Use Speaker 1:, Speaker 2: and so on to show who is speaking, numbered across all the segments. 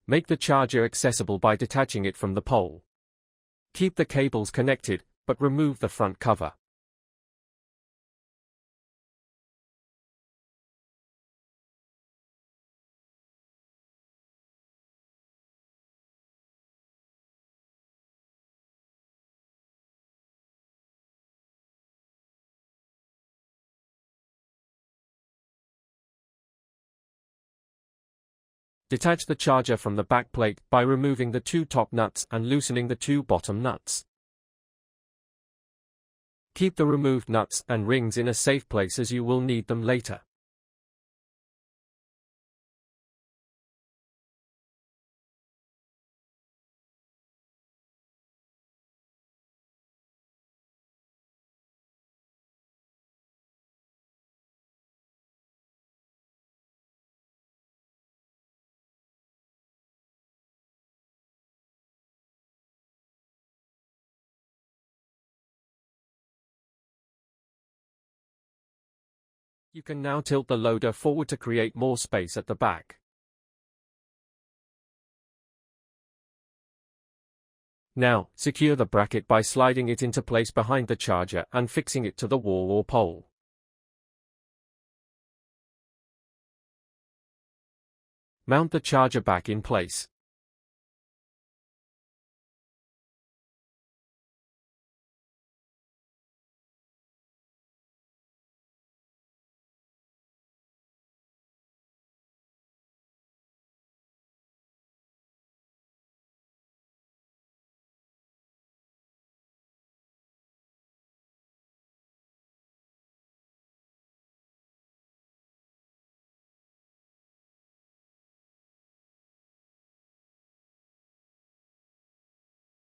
Speaker 1: Make the charger accessible by detaching it from the pole. Keep the cables connected, but remove the front cover. Detach the charger from the back plate by removing the 2 top nuts and loosening the 2 bottom nuts. Keep the removed nuts and rings in a safe place as you will need them later. You can now tilt the loader forward to create more space at the back. Now, secure the bracket by sliding it into place behind the charger and fixing it to the wall or pole. Mount the charger back in place.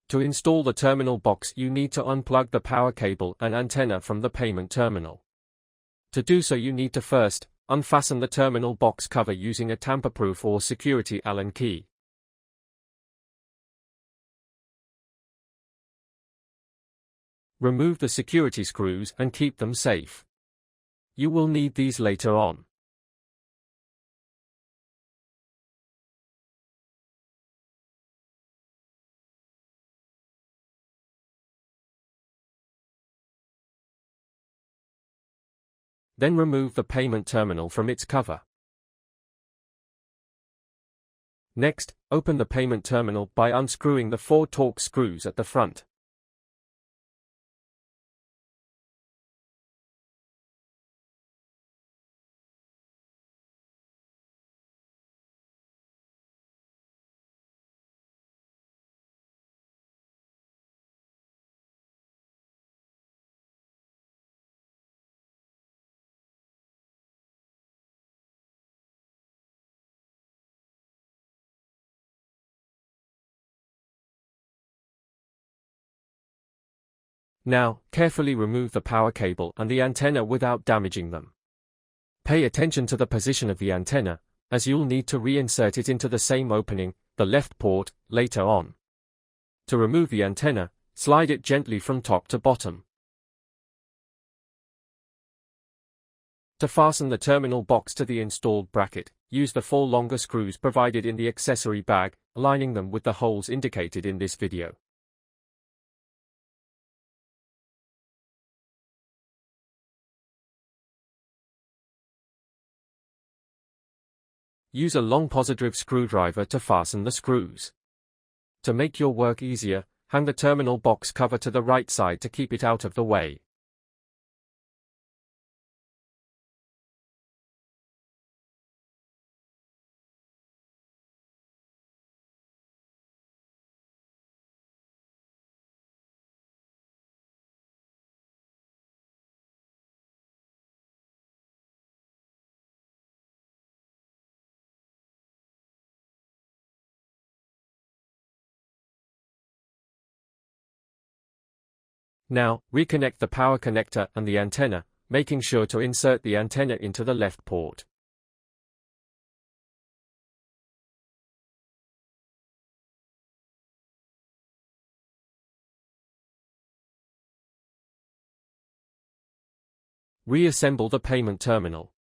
Speaker 1: To install the terminal box, you need to unplug the power cable and antenna from the payment terminal. To do so, you need to first unfasten the terminal box cover using a tamper-proof or security Allen key. Remove the security screws and keep them safe. You will need these later on. Then remove the payment terminal from its cover. Next, open the payment terminal by unscrewing the 4 Torx screws at the front. Now, carefully remove the power cable and the antenna without damaging them. Pay attention to the position of the antenna, as you'll need to reinsert it into the same opening, the left port, later on. To remove the antenna, slide it gently from top to bottom. To fasten the terminal box to the installed bracket, use the 4 longer screws provided in the accessory bag, aligning them with the holes indicated in this video. Use a long positive screwdriver to fasten the screws. To make your work easier, hang the terminal box cover to the right side to keep it out of the way. Now, reconnect the power connector and the antenna, making sure to insert the antenna into the left port. Reassemble the payment terminal.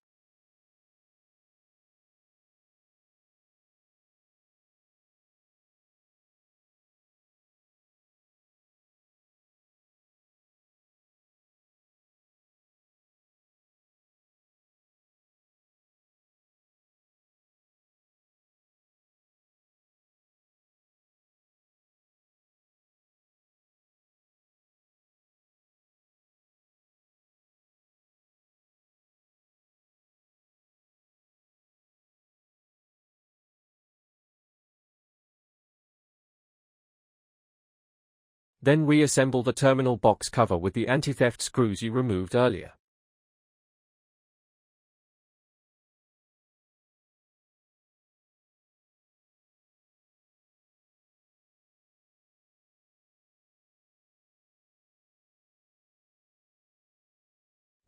Speaker 1: Then reassemble the terminal box cover with the anti-theft screws you removed earlier.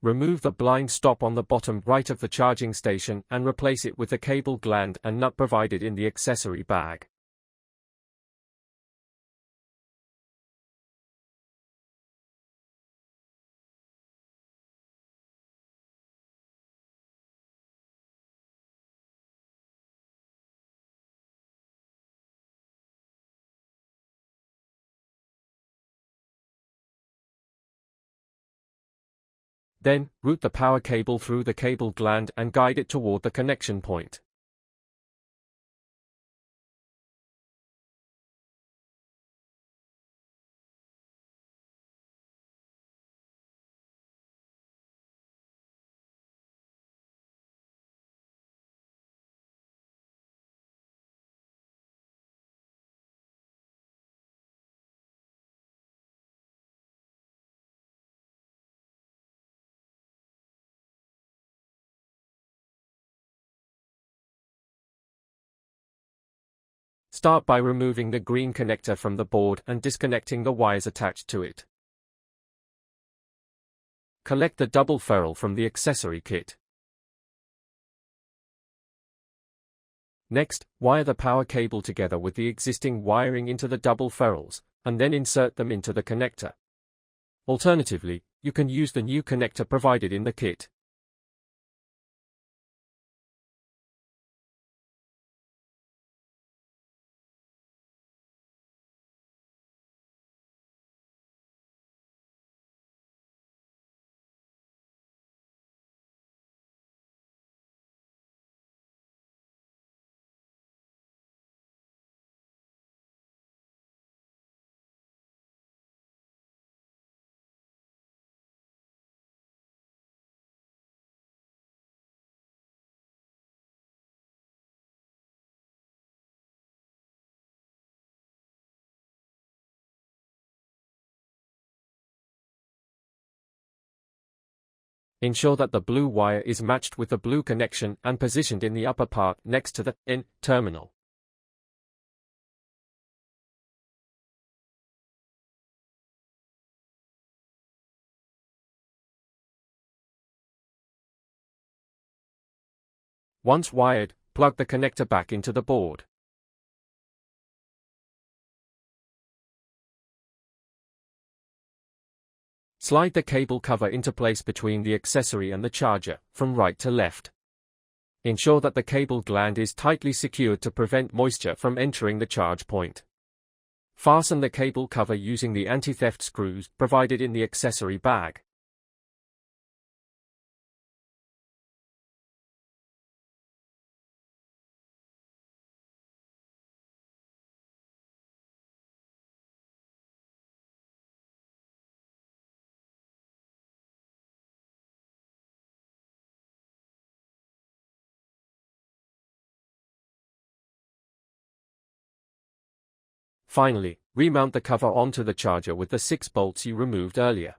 Speaker 1: Remove the blind stop on the bottom right of the charging station and replace it with the cable gland and nut provided in the accessory bag. Then, route the power cable through the cable gland and guide it toward the connection point. Start by removing the green connector from the board and disconnecting the wires attached to it. Collect the double ferrule from the accessory kit. Next, wire the power cable together with the existing wiring into the double ferrules, and then insert them into the connector. Alternatively, you can use the new connector provided in the kit. Ensure that the blue wire is matched with the blue connection and positioned in the upper part next to the N terminal. Once wired, plug the connector back into the board. Slide the cable cover into place between the accessory and the charger, from right to left. Ensure that the cable gland is tightly secured to prevent moisture from entering the charge point. Fasten the cable cover using the anti-theft screws provided in the accessory bag. Finally, remount the cover onto the charger with the 6 bolts you removed earlier.